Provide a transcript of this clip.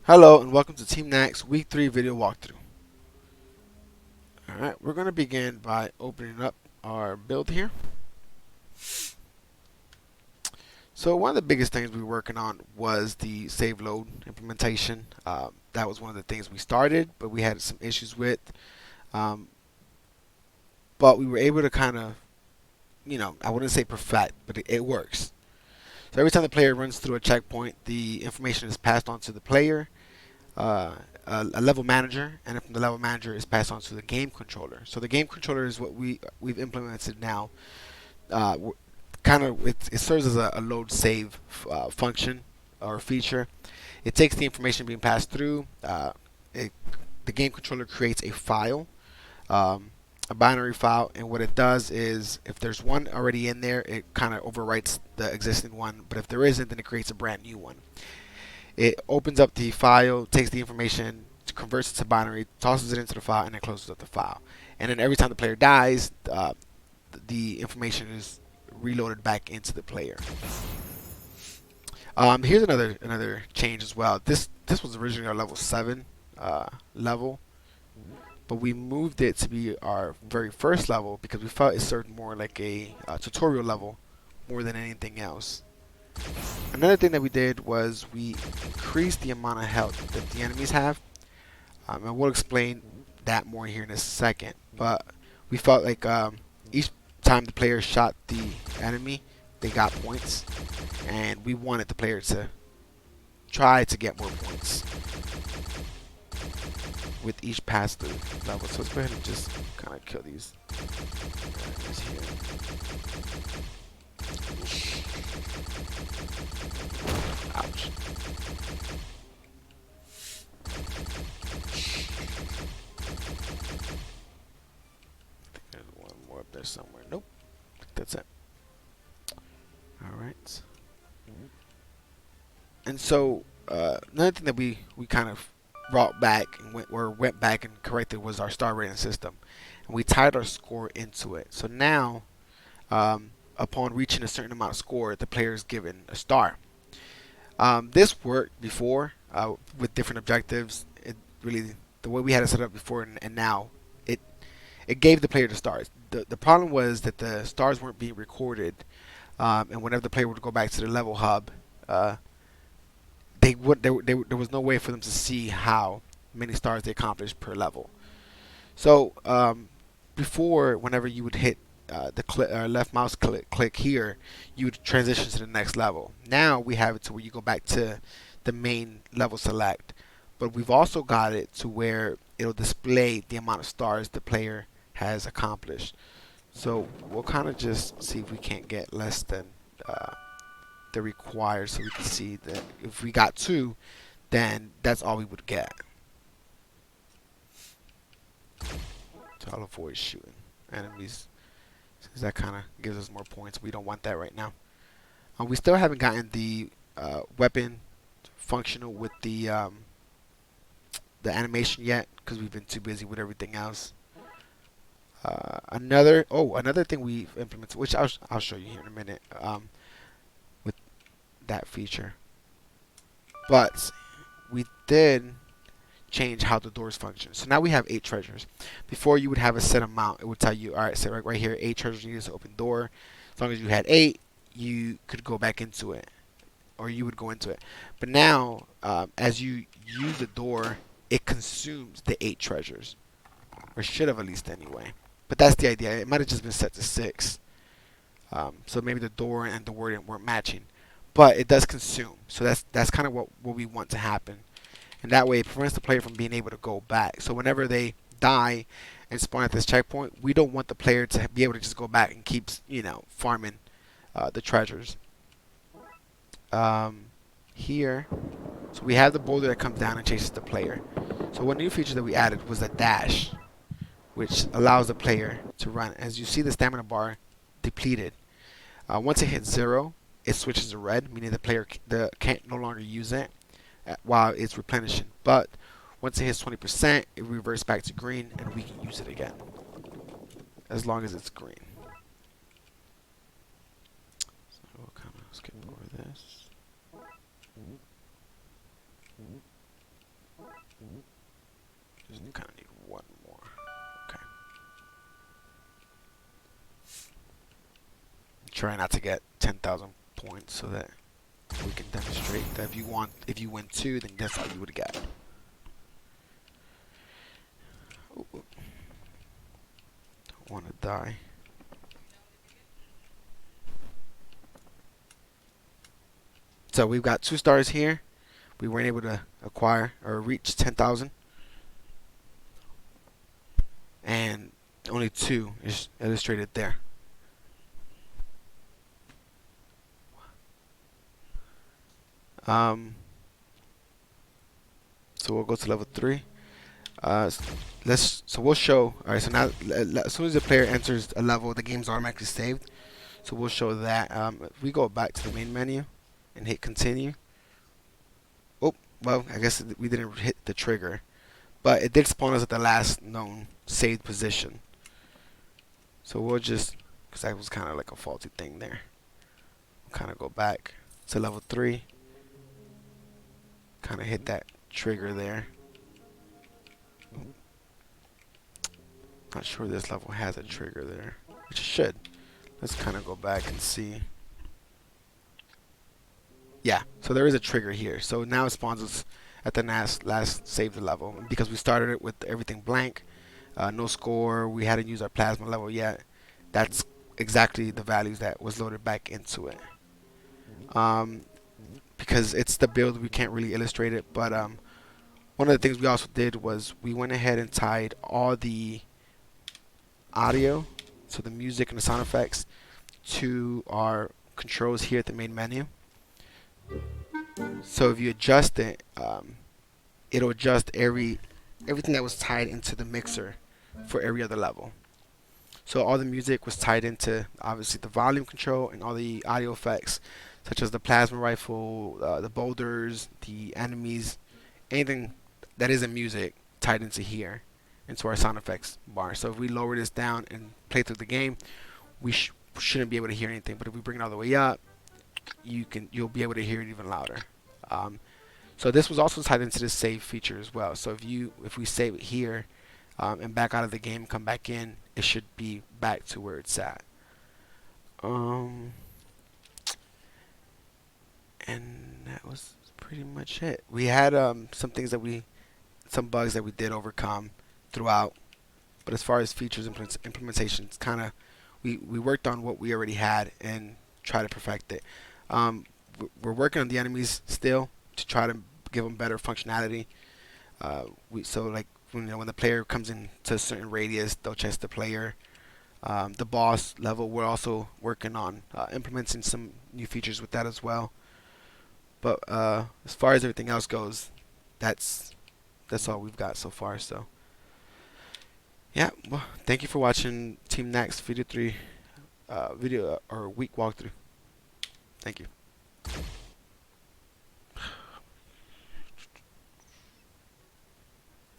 Hello and welcome to TeamKnack's Week 3 video walkthrough. Alright, we're going to begin by opening up our build here. So one of the biggest things we were working on was the save load implementation. That was one of the things we started, but we had some issues with. Um, but we were able to kind of, I wouldn't say perfect, but it works. So every time the player runs through a checkpoint, the information is passed on to the player. A level manager, and from the level manager is passed on to the game controller. So the game controller is what we've implemented now. Uh, it serves as a load save function or feature. It takes the information being passed through. It, the game controller creates a file, a binary file, and what it does is if there's one already in there, it kind of overwrites the existing one. But if there isn't, then it creates a brand new one. It opens up the file, takes the information, converts it to binary, tosses it into the file, and then closes up the file. And then every time the player dies, the information is reloaded back into the player. Here's another change as well. This was originally our level 7 level, but we moved it to be our very first level because we felt it served more like a tutorial level more than anything else. Another thing that we did was we increased the amount of health that the enemies have. And we'll explain that more here in a second. But we felt like each time the player shot the enemy, they got points. And we wanted the player to try to get more points with each pass through level. So let's go ahead and just kind of kill these enemies here. Ouch. There's one more up there somewhere. Nope. That's it. Alright. And so another thing that we kind of brought back and went back and corrected was our star rating system. And we tied our score into it. So now upon reaching a certain amount of score, the player is given a star. This worked before with different objectives. It really, the way we had it set up before and now, it gave the player the stars. The problem was that the stars weren't being recorded, and whenever the player would go back to the level hub, there was no way for them to see how many stars they accomplished per level. So before, whenever you would hit the left mouse click here, you would transition to the next level. Now we have it to where you go back to the main level select, but we've also got it to where it'll display the amount of stars the player has accomplished. So we'll kind of just see if we can't get less than the required, so we can see that if we got 2, then that's all we would get. So I'll avoid shooting enemies, since that kind of gives us more points. We don't want that right now. We still haven't gotten the weapon functional with the animation yet because we've been too busy with everything else. Another thing we've implemented, which I'll show you here in a minute, with that feature. But we did change how the doors function. So now we have 8 treasures. Before, you would have a set amount. It would tell you, all right, so right here, 8 treasures needed to open door. As long as you had 8, you could go back into it, or you would go into it. But now, as you use the door, it consumes the 8 treasures, or should have at least anyway. But that's the idea. It might have just been set to 6. So maybe the door and the word weren't matching, but it does consume. So that's kind of what we want to happen. And that way it prevents the player from being able to go back. So whenever they die and spawn at this checkpoint, we don't want the player to be able to just go back and keep, farming the treasures. Here, so we have the boulder that comes down and chases the player. So one new feature that we added was a dash, which allows the player to run. As you see, the stamina bar depleted. Once it hits 0, it switches to red, meaning the player can't no longer use it while it's replenishing. But once it hits 20%, it reverts back to green, and we can use it again as long as it's green. So we'll kind of skip over this. Just kind of need one more. Okay. Try not to get 10,000 points so that we can demonstrate that if you win two, then that's all you would get. Ooh, don't want to die. So we've got 2 stars here. We weren't able to acquire or reach 10,000, and only 2 is illustrated there. So we'll go to level 3. So we'll show. All right. So now, as soon as the player enters a level, the game's automatically saved. So we'll show that. If we go back to the main menu and hit continue. Oh, well, I guess we didn't hit the trigger, but it did spawn us at the last known saved position. So we'll just, because that was kind of like a faulty thing there. We'll kind of go back to level 3. Kind of hit that trigger there. Not sure this level has a trigger there, which it should. Let's kind of go back and see. Yeah, so there is a trigger here. So now it spawns us at the last saved level. Because we started it with everything blank, no score, we hadn't used our plasma level yet. That's exactly the values that was loaded back into it. Because it's the build, we can't really illustrate it. But one of the things we also did was we went ahead and tied all the audio, so the music and the sound effects, to our controls here at the main menu. So if you adjust it, it'll adjust everything that was tied into the mixer for every other level. So all the music was tied into obviously the volume control and all the audio effects, such as the plasma rifle, the boulders, the enemies, anything that isn't music tied into here, into our sound effects bar. So if we lower this down and play through the game, we shouldn't be able to hear anything. But if we bring it all the way up, you'll be able to hear it even louder. So this was also tied into the save feature as well. So if we save it here and back out of the game, come back in, it should be back to where it's at. And that was pretty much it. We had some bugs that we did overcome throughout. But as far as features implementation, it's kind of we worked on what we already had and try to perfect it. We're working on the enemies still to try to give them better functionality. So like when the player comes into a certain radius, they'll chase the player. The boss level, we're also working on implementing some new features with that as well. But as far as everything else goes, that's all we've got so far. So yeah, well, thank you for watching TeamKnack's video 3 video or week walkthrough. Thank you.